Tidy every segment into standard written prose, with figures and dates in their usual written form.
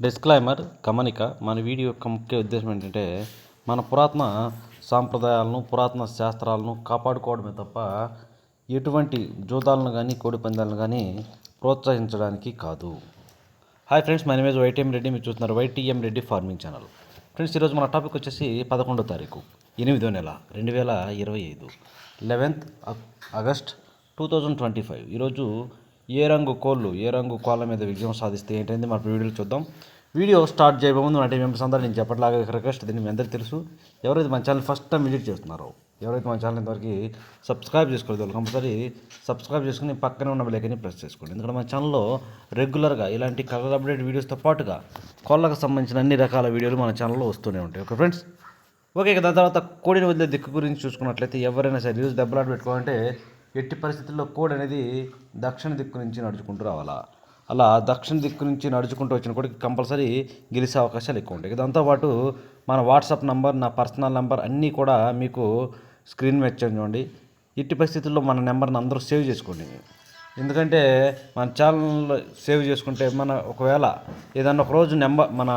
Disclaimer గమనిక మన video యొక్క ముఖ్య ఉద్దేశం ఏంటంటే మన పురాతన సాంప్రదాయాలను పురాతన శాస్త్రాలను కాపాడుకోవడమే తప్ప ఎటువంటి జూదాలను కానీ కోడి పందాలను కానీ ప్రోత్సహించడానికి కాదు. Hi friends, my name is YTM Reddy. మీరు చూస్తున్నారు YTM Reddy farming channel. Friends, ఈరోజు మన టాపిక్ వచ్చేసి 11వ తారీఖు 8వ నెల 2025 11th ఆగస్ట్ 2025. ఈరోజు ఏ రంగు కోళ్ళ మీద విజయం సాధిస్తే ఏంటంటే మన వీడియోలు చూద్దాం. వీడియో స్టార్ట్ చేయబోముందు అంటే మెంబర్స్ అందరూ నేను చెప్పట్లాగా రిక్వెస్ట్, దీన్ని మీ అందరికీ తెలుసు. ఎవరైతే మన ఛానల్ ఫస్ట్ టైం విజిట్ చేస్తున్నారో, ఎవరైతే మన ఛానల్ ఇంతవరకు సబ్స్క్రైబ్ చేసుకోలేదు, కంపల్సరీ సబ్స్క్రైబ్ చేసుకుని పక్కనే ఉన్న బెల్ ఐకాన్ని ప్రెస్ చేసుకోండి. ఎందుకంటే మన ఛానల్లో రెగ్యులర్గా ఇలాంటి కలర్ అప్డేట్ వీడియోస్తో పాటుగా కోళ్ళకు సంబంధించిన అన్ని రకాల వీడియోలు మన ఛానల్లో వస్తూనే ఉంటాయి. Okay friends, okay. దాని తర్వాత కోడిని వదిలే దిక్కు గురించి చూసుకున్నట్లయితే ఎవరైనా సరే ఈరోజు దెబ్బలాట పెట్టుకోవాలంటే ఎట్టి పరిస్థితుల్లో కోడి అనేది దక్షిణ దిక్కు నుంచి నడుచుకుంటూ రావాలా. అలా దక్షిణ దిక్కు నుంచి నడుచుకుంటూ వచ్చిన కోడికి కంపల్సరీ గెలిచే అవకాశాలు ఎక్కువ ఉంటాయి. దాంతోపాటు మన వాట్సాప్ నంబర్, నా పర్సనల్ నెంబర్ అన్నీ కూడా మీకు స్క్రీన్ మీద చూడండి. ఎట్టి పరిస్థితుల్లో మన నెంబర్ని అందరూ సేవ్ చేసుకోండి. ఎందుకంటే మన ఛానల్ సేవ్ చేసుకుంటే ఒకవేళ ఏదన్నా ఒకరోజు మన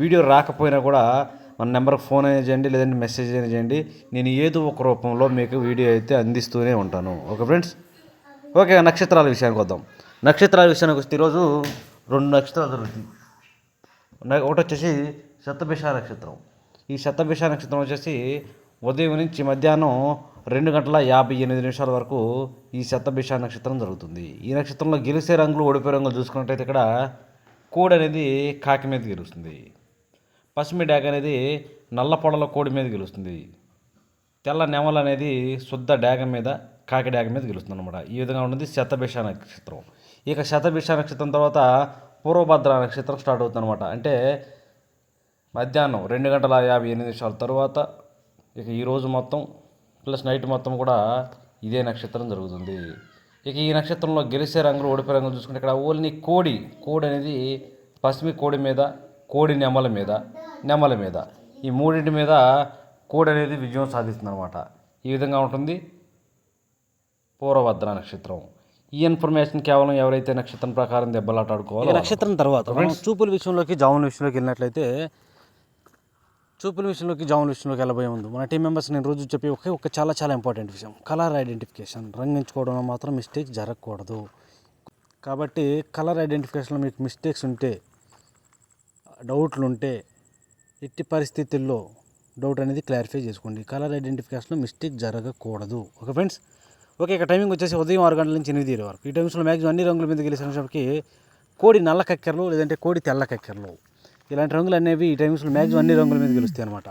వీడియో రాకపోయినా కూడా మన నెంబర్కి ఫోన్ అయినా చేయండి, లేదంటే మెసేజ్ అయినా చేయండి. నేను ఏదో ఒక రూపంలో మీకు వీడియో అయితే అందిస్తూనే ఉంటాను. Okay friends, okay. నక్షత్రాల విషయానికి వద్దాం. నక్షత్రాల విషయానికి వస్తే ఈరోజు 2 నక్షత్రాలు జరుగుతాయి. ఒకటి వచ్చేసి శతభిష నక్షత్రం. ఈ శతభిష నక్షత్రం వచ్చేసి ఉదయం నుంచి మధ్యాహ్నం 2:58 వరకు ఈ శతభిష నక్షత్రం జరుగుతుంది. ఈ నక్షత్రంలో గెలిచే రంగులు, ఓడిపోయే రంగులు చూసుకున్నట్టయితే ఇక్కడ కోడి అనేది కాకి మీద గెలుస్తుంది. పసిమి డాగ అనేది నల్ల పొడల కోడి మీద గెలుస్తుంది. తెల్ల నెమల అనేది శుద్ధ డాగ మీద, కాకి డాగ మీద గెలుస్తుంది అనమాట. ఈ విధంగా ఉంటుంది శతభిష నక్షత్రం. ఇక శతభిష నక్షత్రం తర్వాత పూర్వభద్ర నక్షత్రం స్టార్ట్ అవుతుంది అనమాట. అంటే మధ్యాహ్నం 2:58 తర్వాత ఇక ఈరోజు మొత్తం ప్లస్ నైట్ మొత్తం కూడా ఇదే నక్షత్రం జరుగుతుంది. ఇక ఈ నక్షత్రంలో గెలిచే రంగులు, ఓడిపోయే రంగులు చూసుకుంటే ఇక్కడ ఓన్లీ కోడి అనేది పసిమి కోడి మీద, కోడి నెమల మీద ఈ మూడింటి మీద కోడి అనేది విజయం సాధిస్తుంది అనమాట. ఈ విధంగా ఉంటుంది పూర్వభద్ర నక్షత్రం. ఈ ఇన్ఫర్మేషన్ కేవలం ఎవరైతే నక్షత్రం ప్రకారం దెబ్బలాట ఆడుకోవాలో. నక్షత్రం తర్వాత చూపుల విషయంలోకి, జాముల విషయంలోకి వెళ్ళినట్లయితే చూపుల విషయంలోకి వెళ్ళబోయే ముందు మన టీం మెంబర్స్ నేను రోజు చెప్పి ఒక చాలా ఇంపార్టెంట్ విషయం, కలర్ ఐడెంటిఫికేషన్. రంగించుకోవడంలో మాత్రం మిస్టేక్ జరగకూడదు. కాబట్టి కలర్ ఐడెంటిఫికేషన్లో మీకు మిస్టేక్స్ ఉంటే, డౌట్లు ఉంటే ఎట్టి పరిస్థితుల్లో డౌట్ అనేది క్లారిఫై చేసుకోండి. కలర్ ఐడెంటిఫికేషన్లో మిస్టేక్ జరగకూడదు. Okay friends, okay. ఇక టైమింగ్ వచ్చేసి ఉదయం 6 గంటల నుంచి 8 వరకు. ఈ టైమ్స్లో మ్యాక్సిమం అన్ని రంగుల మీద గెలిచినప్పటికీ కోడి నల్ల కక్కెరలు, లేదంటే కోడి తెల్ల కక్కెరలు, ఇలాంటి రంగులు అనేవి ఈ టైమ్స్లో మ్యాక్సిమం అన్ని రంగుల మీద గెలుస్తాయి అనమాట.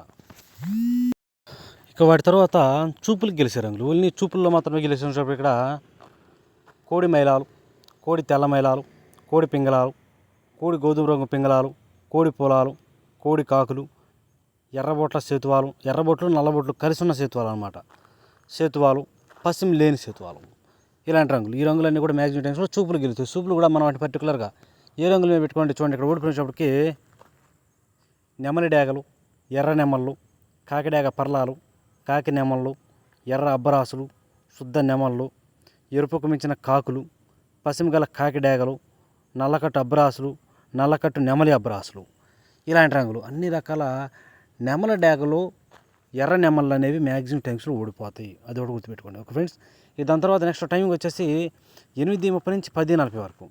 ఇక వాటి తర్వాత చూపులకు గెలిచే రంగులు, ఓన్లీ చూపుల్లో మాత్రమే గెలిచినప్పుడు ఇక్కడ కోడి మైలాలు, కోడి తెల్ల మైలాలు, కోడి పింగళాలు, కోడి గోధుమ రంగు పింగళాలు, కోడి పొలాలు, కోడి కాకులు, ఎర్రబొట్ల సేతువాలు, ఎర్రబొట్లు నల్లబొట్లు కలిసి ఉన్న సేతువాలు అనమాట. సేతువాలు, పసిమి లేని సేతువాలు, ఇలాంటి రంగులు. ఈ రంగులన్నీ కూడా మ్యాక్సిమం టైమ్స్లో చూపులు గెలుస్తాయి. చూపులు కూడా మనం వాటి పర్టికులర్గా ఏ రంగుల మీద పెట్టుకోండి. చూడండి, ఇక్కడ ఓడిపోయినప్పటికీ నెమలి డాగలు, ఎర్ర నెమళ్ళు, కాకిడాగ పర్లాలు, కాకి నెమళ్ళు, ఎర్ర అబ్బరాసులు, శుద్ధ నెమళ్ళు, ఎరుపుకు మించిన కాకులు, పసిమి గల కాకి డాగలు, నల్లకట్టు అబ్బరాసులు, నల్లకట్టు నెమలి అబ్బరాసులు, ఇలాంటి రంగులు. అన్ని రకాల నెమల డాగలు, ఎర్ర నెమళ్ళు అనేవి మ్యాక్సిమం టైమ్స్లో ఓడిపోతాయి. అది ఒకటి గుర్తుపెట్టుకోండి. ఓకే ఫ్రెండ్స్, దాని తర్వాత నెక్స్ట్ టైమింగ్ వచ్చేసి 8:30 నుంచి 10:40 వరకు.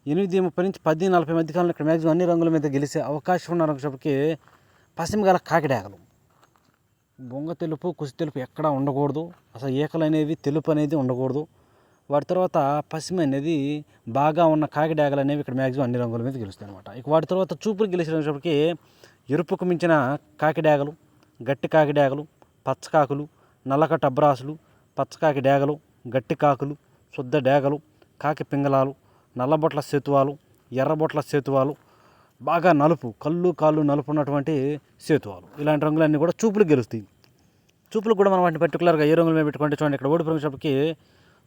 8:30 నుంచి 10:40 మధ్యకాలంలో ఇక్కడ మ్యాక్సిమం అన్ని రంగుల మీద గెలిచే అవకాశం ఉన్న రంగులకి పసిమి గల కాకి డాగలు. బొంగ తెలుపు, కుసి తెలుపు ఎక్కడా ఉండకూడదు. అసలు ఏకలు అనేవి తెలుపు అనేది ఉండకూడదు. వాటి తర్వాత పసిమి అనేది బాగా ఉన్న కాకి డాగలు అనేవి ఇక్కడ మ్యాక్సిమం అన్ని రంగుల మీద గెలుస్తాయి అనమాట. ఇక వాటి తర్వాత చూపులు గెలిచినప్పటికీ ఎరుపుకు మించిన కాకి డాగలు, గట్టి కాకి డాగలు, పచ్చకాకులు, నల్లకట్టు అబ్రాసులు, పచ్చకాకి డాగలు, గట్టి కాకులు, శుద్ధ డాగలు, కాకి పింగళాలు, నల్లబొట్ల సేతువాలు, ఎర్రబొట్ల సేతువాలు, బాగా నలుపు, కాళ్ళు నలుపు ఉన్నటువంటి సేతువాలు, ఇలాంటి రంగులన్నీ కూడా చూపులు గెలుస్తాయి. చూపులు కూడా మనం వాటిని పర్టికులర్గా ఏ రంగుల మీద పెట్టుకుంటే చూడండి, ఇక్కడ ఓడిపోయినప్పటికీ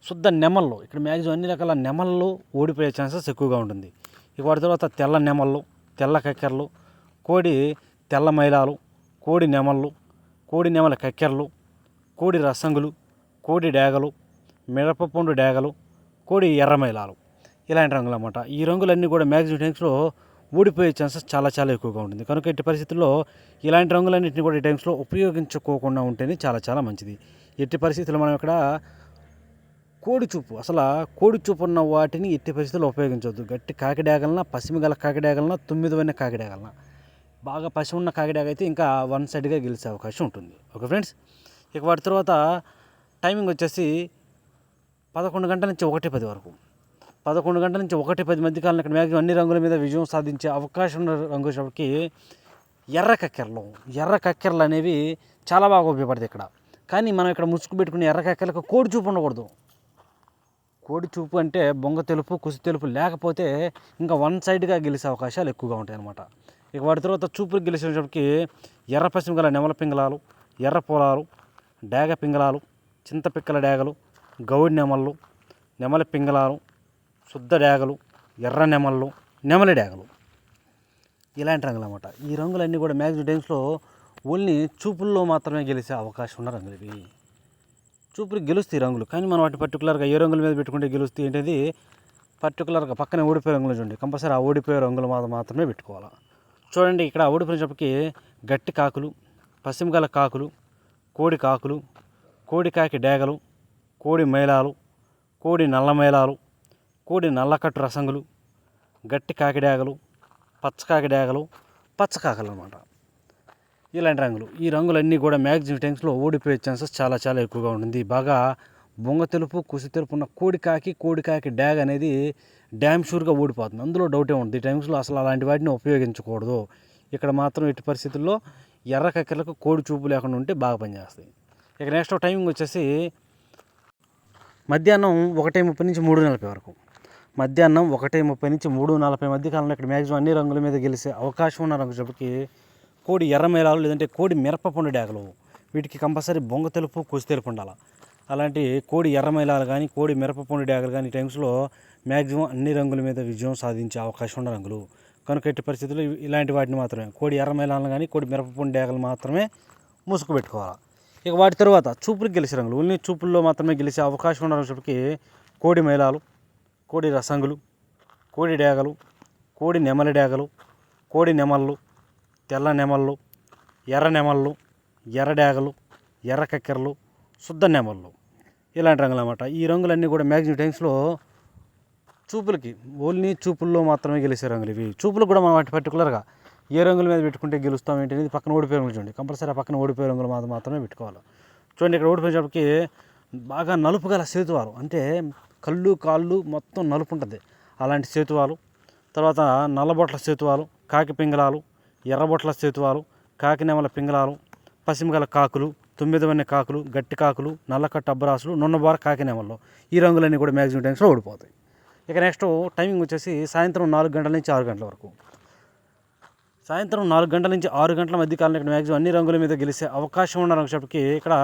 శుద్ధ నెమళ్ళు, ఇక్కడ మ్యాక్సిమం అన్ని రకాల నెమళ్ళు ఓడిపోయే ఛాన్సెస్ ఎక్కువగా ఉంటుంది. ఇక వాటి తర్వాత తెల్ల నెమళ్ళు, తెల్ల కక్కెరలు, కోడి తెల్ల మైలాలు, కోడి నెమళ్ళు, కోడి నెమల కక్కెరలు, కోడి రసంగులు, కోడి డాగలు, మిరపపండు డాగలు, కోడి ఎర్ర మైలాలు, ఇలాంటి రంగులు అన్నమాట. ఈ రంగులన్నీ కూడా మ్యాక్సిమం టైమ్స్లో ఊడిపోయే ఛాన్సెస్ చాలా చాలా ఎక్కువగా ఉంటుంది. కనుక ఎట్టి పరిస్థితుల్లో ఇలాంటి రంగులన్నింటినీ కూడా ఈ టైమ్స్లో ఉపయోగించుకోకుండా ఉంటేనే చాలా చాలా మంచిది. ఎట్టి పరిస్థితుల్లో మనం ఇక్కడ కోడి చూపు ఉన్న వాటిని ఎట్టి పరిస్థితుల్లో ఉపయోగించవద్దు. గట్టి కాకిడాగలన, పసిమి గల కాకిడాగలన, 9 కాకిడాగలన, బాగా పసి ఉన్న కాకిడాగ అయితే ఇంకా వన్ సైడ్గా గెలిచే అవకాశం ఉంటుంది. ఓకే ఫ్రెండ్స్, ఇక వాటి తర్వాత టైమింగ్ వచ్చేసి 11 గంటల నుంచి 1:10 వరకు. 11 గంటల నుంచి 1:10 మధ్య కాలంలో ఇక్కడ మ్యాక్సిమం అన్ని రంగుల మీద విజయం సాధించే అవకాశం ఉన్న రంగు వచ్చేటప్పటికి ఎర్ర కక్కెరలు అనేవి చాలా బాగా ఉపయోగపడతాయి ఇక్కడ. కానీ మనం ఇక్కడ ముసుగు పెట్టుకునే ఎర్ర కక్కెరకు కోడి చూపు ఉండకూడదు. కోడి చూపు అంటే బొంగ తెలుపు, కుసి తెలుపు లేకపోతే ఇంకా వన్ సైడ్గా గెలిచే అవకాశాలు ఎక్కువగా ఉంటాయి అన్నమాట. ఇక వాటి తర్వాత చూపులు గెలిచేటప్పటికి ఎర్ర పశ్చిమ గల నెమల పింగళాలు, ఎర్ర పొలాలు, డేగ పింగళాలు, చింతపిక్కల డేగలు, గౌడి నెమళ్ళు, నెమలి పింగళాలు, శుద్ధ డేగలు, ఎర్ర నెమళ్ళు, నెమలి డేగలు, ఇలాంటి రంగులు అన్నమాట. ఈ రంగులన్నీ కూడా మ్యాక్సిమం టైమ్స్లో ఓన్లీ చూపుల్లో మాత్రమే గెలిచే అవకాశం ఉన్న రంగులు ఇవి. చూపులు గెలుస్తాయి రంగులు, కానీ మనం వాటి పర్టికులర్గా ఏ రంగుల మీద పెట్టుకుంటే గెలుస్తాయి ఏంటది పర్టికులర్గా పక్కనే ఓడిపోయే రంగులు చూడండి. కంపల్సరీ ఆ ఓడిపోయే రంగులు మాత్రమే పెట్టుకోవాలి. చూడండి, ఇక్కడ ఓడిపోయినప్పటికీ గట్టి కాకులు, పశ్చిమగల కాకులు, కోడి కాకులు, కోడి కాకి డేగలు, కోడి మైలాలు, కోడి నల్ల మైలాలు, కోడి నల్లకట్టు రసంగులు, గట్టి కాకి డేగలు, పచ్చకాకి డేగలు, పచ్చకాకలు అన్నమాట. ఇలాంటి రంగులు, ఈ రంగులన్నీ కూడా మ్యాక్సిమం టైమ్స్లో ఓడిపోయే ఛాన్సెస్ చాలా చాలా ఎక్కువగా ఉంటుంది. బాగా బొంగ తెలుపు, కుసి తెలుపు ఉన్న కోడి కాకి డ్యాగ్ అనేది డ్యామ్ షూర్గా ఓడిపోతుంది, అందులో డౌటే ఉంటుంది. ఈ టైమ్స్లో అసలు అలాంటి వాటిని ఉపయోగించకూడదు. ఇక్కడ మాత్రం ఎట్టి పరిస్థితుల్లో ఎర్ర కక్కెరలకు కోడి చూపు లేకుండా ఉంటే బాగా పనిచేస్తాయి. ఇక నెక్స్ట్ టైమింగ్ వచ్చేసి మధ్యాహ్నం 1:30 నుంచి 3:40 వరకు. మధ్యాహ్నం 1:30 నుంచి 3:40 మధ్య కాలంలో ఇక్కడ మ్యాక్సిమం అన్ని రంగుల మీద గెలిచే అవకాశం ఉన్న రంగు చెప్పి కోడి ఎర్ర మేళాలు, లేదంటే కోడి మిరపపండు డేగలు, వీటికి కంపల్సరీ బొంగ తెలుపు, కుసి తెలుపు ఉండాలి. అలాంటి కోడి ఎర్ర మేళాలు కానీ, కోడి మిరపపండు డేగలు కానీ ఈ టైమ్స్లో మ్యాక్సిమం అన్ని రంగుల మీద విజయం సాధించే అవకాశం ఉన్న రంగులు. కనుక ఎట్టి పరిస్థితుల్లో ఇలాంటి వాటిని మాత్రమే, కోడి ఎర్ర మేళాలను కానీ, కోడి మిరపపండు డేగలు మాత్రమే ముసుగు పెట్టుకోవాలి. ఇక వాటి తర్వాత చూపులకు గెలిచే రంగులు, ఓన్లీ చూపుల్లో మాత్రమే గెలిచే అవకాశం ఉన్న రంగులకి కోడి మైలాలు, కోడి రసంగులు, కోడి డేగలు, కోడి నెమలి డేగలు, కోడి నెమళ్ళు, తెల్ల నెమళ్ళు, ఎర్ర నెమళ్ళు, ఎర్ర డేగలు, ఎర్ర కక్కెరలు, శుద్ధ నెమళ్ళు, ఇలాంటి రంగులు అన్నమాట. ఈ రంగులన్నీ కూడా మ్యాక్సిమం టైమ్స్లో చూపులకి ఓన్లీ చూపుల్లో మాత్రమే గెలిచే రంగులు ఇవి. చూపులు కూడా మనం వాటి పర్టికులర్గా ఏ రంగుల మీద పెట్టుకుంటే గెలుస్తాం ఏంటి పక్కన ఓడిపోయే రంగులు చూడండి. కంపల్సరీ ఆ పక్కన ఓడిపోయే రంగులు మాత్రమే పెట్టుకోవాలి. చూడండి, ఇక్కడ ఓడిపోయేటప్పటికి బాగా నలుపు గల సేతువాలు, అంటే కళ్ళు కాళ్ళు మొత్తం నలుపు ఉంటుంది, అలాంటి సేతువాలు. తర్వాత నల్లబొట్ల సేతువాలు, కాకి పింగళాలు, ఎర్రబొట్ల సేతువాలు, కాకి నెమల పింగళాలు, పసిమిగల కాకులు, 9 కాకులు, గట్టి కాకులు, నల్లకట్టు అబ్బరాసులు, నున్నబార కాకి నెమల్లో, ఈ రంగులన్నీ కూడా మ్యాక్సిమం టైమ్స్లో ఓడిపోతాయి. ఇక నెక్స్ట్ టైమింగ్ వచ్చేసి సాయంత్రం 4 గంటల నుంచి 6 గంటల వరకు. సాయంత్రం 4 గంటల నుంచి 6 గంటల మధ్య కాలంలో ఇక్కడ మ్యాక్సిమం అన్ని రంగుల మీద గెలిచే అవకాశం ఉన్న రంగుకి ఇక్కడ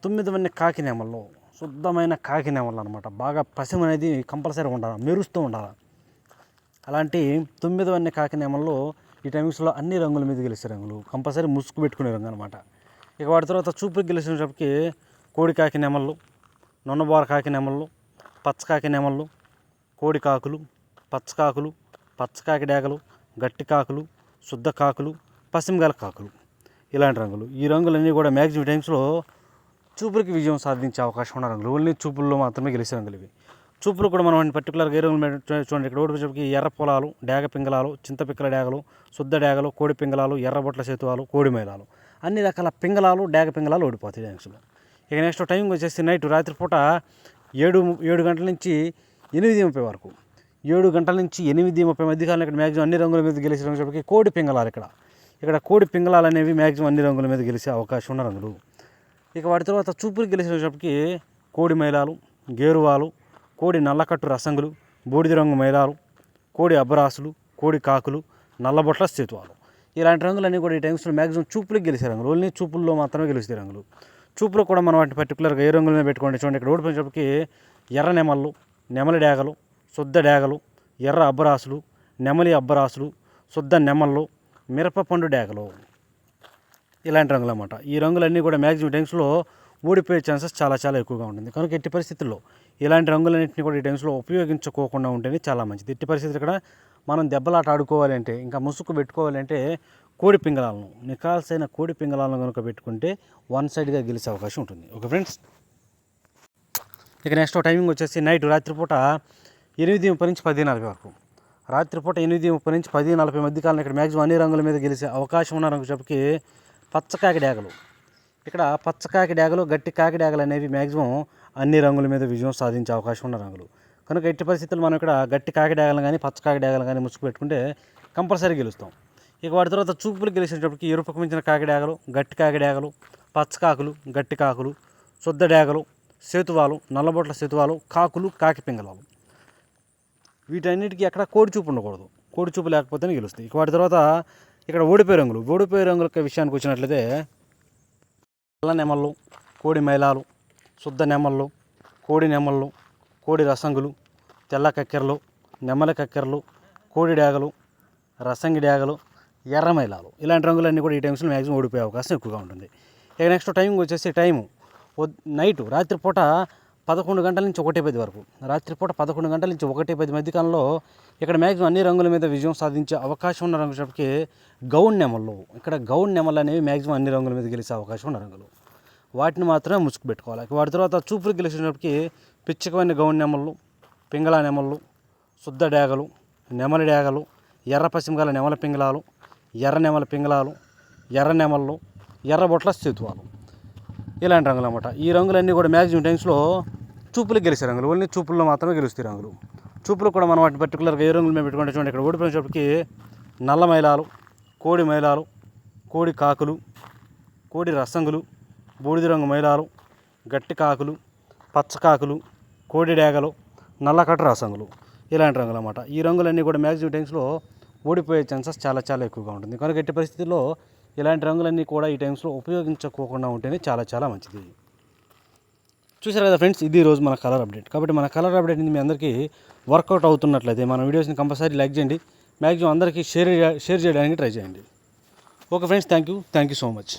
9 కాకి నెమల్లో, శుద్ధమైన కాకి నెమళ్ళు అనమాట. బాగా పసిమ అనేది కంపల్సరీ ఉండాలి, మెరుస్తూ ఉండాలి. అలాంటి 9 కాకి నెమల్లో ఈ టైమ్స్లో అన్ని రంగుల మీద గెలిచే రంగులు, కంపల్సరీ ముసుగు పెట్టుకునే రంగు అనమాట. ఇక వాటి తర్వాత చూపులకు గెలిచినప్పటికీ కోడి కాకి నెమళ్ళు, నొన్నబార కాకి నెమళ్ళు, పచ్చకాకి నెమళ్ళు, కోడి కాకులు, పచ్చకాకులు, పచ్చకాకి డేగలు, గట్టి కాకులు, శుద్ధ కాకులు, పసిమిగల కాకులు, ఇలాంటి రంగులు. ఈ రంగులన్నీ కూడా మ్యాక్సిమం టైమ్స్లో చూపులకి విజయం సాధించే అవకాశం ఉన్న రంగులు, ఓన్లీ చూపుల్లో మాత్రమే గెలిచే రంగులు ఇవి. చూపులు కూడా మనం పర్టికులర్గా ఏ రంగులు చూడండి. ఇక్కడ ఓడిపోయేకి ఎర్ర పొలాలు, డేగ పింగళాలు, చింతపిక్కల డేగలు, శుద్ధ డేగలు, కోడి పింగళాలు, ఎర్రబొట్ల సేతువాలు, కోడి మైలాలు, అన్ని రకాల పింగళాలు, డేగ పింగళాలు ఓడిపోతాయి డ్యాన్స్లో. ఇక నెక్స్ట్ టైమింగ్ వచ్చేసి నైట్ రాత్రిపూట 7 గంటల నుంచి 8:30 వరకు. 7 గంటల నుంచి 8:30 మధ్య కాలంలో ఇక్కడ మ్యాక్సిమం అన్ని రంగుల మీద గెలిచే రంగులకి కోడి పింగళాలు. ఇక్కడ కోడి పింగళాలు అనేవి మ్యాక్సిమం అన్ని రంగుల మీద గెలిచే అవకాశం ఉన్న రంగులు. ఇక వాటి తర్వాత చూపులు గెలిచేటప్పటికి కోడి మైలాలు, గేరువాలు, కోడి నల్లకట్టు రసంగులు, బూడిద రంగు మైలాలు, కోడి అబ్బరాసులు, కోడి కాకులు, నల్లబొట్ల సేతువాలు, ఇలాంటి రంగులన్నీ కూడా ఈ టైమ్స్లో మ్యాక్సిమం చూపులకు గెలిచే రంగులు, ఓన్లీ చూపుల్లో మాత్రమే గెలిచే రంగులు. చూపులో కూడా మనం వాటిని పర్టికులర్గా ఏ రంగుల మీద పెట్టుకోండి. చూడండి, ఇక్కడ ఓడిపోయేటప్పటికి ఎర్ర నెమళ్ళు, నెమలి డేగలు, శుద్ధ డేగలు, ఎర్ర అబ్బరాసులు, నెమలి అబ్బరాసులు, శుద్ధ నెమళ్ళు, మిరపపండు డేగలు, ఇలాంటి రంగులు అన్నమాట. ఈ రంగులన్నీ కూడా మ్యాక్సిమం టైమ్స్లో ఓడిపోయే ఛాన్సెస్ చాలా చాలా ఎక్కువగా ఉంటుంది. కనుక ఎట్టి పరిస్థితుల్లో ఇలాంటి రంగులన్నింటినీ కూడా ఈ టైమ్స్లో ఉపయోగించుకోకుండా ఉంటేనే చాలా మంచిది. ఎట్టి పరిస్థితులు ఇక్కడ మనం దెబ్బలాట ఆడుకోవాలంటే, ఇంకా ముసుగు పెట్టుకోవాలంటే కోడి పింగళాలను, నికాల్సైన కోడి పింగళాలను కనుక పెట్టుకుంటే వన్ సైడ్గా గెలిచే అవకాశం ఉంటుంది. ఓకే ఫ్రెండ్స్, ఇక నెక్స్ట్ టైమింగ్ వచ్చేసి నైట్ రాత్రిపూట 8:30 నుంచి 10:40 వరకు. రాత్రిపూట 8:30 నుంచి 10:40 మధ్య కాలంలో ఇక్కడ మ్యాక్సిమం అన్ని రంగుల మీద గెలిచే అవకాశం ఉన్న రంగు చెప్పి పచ్చకాకి డ్యాగలు. ఇక్కడ పచ్చకాకి డ్యాగలు, గట్టి కాకి డ్యాగలు అనేవి మ్యాక్సిమం అన్ని రంగుల మీద విజయం సాధించే అవకాశం ఉన్న రంగులు. కనుక ఎట్టి పరిస్థితుల్లో మనం ఇక్కడ గట్టి కాకి డ్యాగలు కానీ పచ్చకాకి డ్యాగలు కానీ ముసుగు పెట్టుకుంటే కంపల్సరీ గెలుస్తాం. ఇక వాటి తర్వాత చూపులు గెలిచేటప్పటికి ఎరుపుకు మించిన కాకి డ్యాగలు, గట్టి కాకి డ్యాగలు, పచ్చకాకులు, గట్టి కాకులు, శుద్ధ డ్యాగలు, సేతువాలు, నల్లబొట్ల సేతువాలు, కాకులు, కాకి పింగళాలు, వీటన్నిటికీ ఎక్కడ కోడి చూపు ఉండకూడదు. కోడి చూపు లేకపోతేనే గెలుస్తాయి. ఇక వాటి తర్వాత ఇక్కడ ఓడిపోయే రంగులు. ఓడిపోయే రంగుల విషయానికి వచ్చినట్లయితే తెల్ల నెమళ్ళు, కోడి మైలాలు, శుద్ధ నెమళ్ళు, కోడి నెమళ్ళు, కోడి రసంగులు, తెల్ల కక్కెరలు, నెమలి కక్కెరలు, కోడి డ్యాగలు, రసంగి డ్యాగలు, ఎర్ర మైలాలు, ఇలాంటి రంగులన్నీ కూడా ఈ టైమ్స్లో మ్యాక్సిమం ఓడిపోయే అవకాశం ఎక్కువగా ఉంటుంది. ఇక నెక్స్ట్ టైమింగ్ వచ్చేసి నైటు రాత్రిపూట 11 గంటల నుంచి 1:10 వరకు. రాత్రిపూట 11 గంటల నుంచి 1:10 మధ్యకాలంలో ఇక్కడ మ్యాక్సిమం అన్ని రంగుల మీద విజయం సాధించే అవకాశం ఉన్న రంగు చెప్పి గౌన్ నెమళ్ళు. ఇక్కడ గౌన్ నెమళ్ళు అనేవి మ్యాక్సిమం అన్ని రంగుల మీద గెలిచే అవకాశం ఉన్న రంగులు. వాటిని మాత్రమే ముసుగు పెట్టుకోవాలి. వాటి తర్వాత చూపులు గెలిచినప్పటికీ పిచ్చికమైన గౌన్ నెమళ్ళు, పింగళా నెమళ్ళు, శుద్ధ డ్యాగలు, నెమలి డ్యాగలు, ఎర్ర పశ్చిమగాల నెమల పింగళాలు, ఎర్ర నెమల పింగళాలు, ఎర్ర నెమళ్ళు, ఎర్రబొట్ల సేతువాలు, ఇలాంటి రంగులు అన్నమాట. ఈ రంగులన్నీ కూడా మ్యాక్సిమం టైమ్స్లో చూపులు గెలిచే రంగులు. ఓన్లీ చూపుల్లో మాత్రమే గెలుస్తాయి రంగులు. చూపులు కూడా మనం వాటిని పర్టికులర్గా ఏ రంగులు మేము పెట్టుకుంటే చూడండి. ఇక్కడ ఓడిపోయినప్పటికీ నల్ల మైలాలు, కోడి మైలాలు, కోడి కాకులు, కోడి రసంగులు, బూడిద రంగు మైలాలు, గట్టి కాకులు, పచ్చకాకులు, కోడి డ్యాగలు, నల్లకట్ట రసంగులు, ఇలాంటి రంగులు అన్నమాట. ఈ రంగులన్నీ కూడా మ్యాక్సిమం టైమ్స్లో ఓడిపోయే ఛాన్సెస్ చాలా చాలా ఎక్కువగా ఉంటుంది. కనుక ఎట్టి పరిస్థితుల్లో ఇలాంటి రంగులన్నీ కూడా ఈ టైమ్స్లో ఉపయోగించుకోకుండా ఉంటేనే చాలా చాలా మంచిది. చూసారు కదా ఫ్రెండ్స్, ఇది రోజు మన కలర్ అప్డేట్. కాబట్టి మన కలర్ అప్డేట్ మీ అందరికీ వర్కౌట్ అవుతున్నట్లయితే మన వీడియోస్ని కంపల్సరీ లైక్ చేయండి, మ్యాక్సిమం అందరికీ షేర్ చేయడానికి ట్రై చేయండి. Okay friends, thank you so much.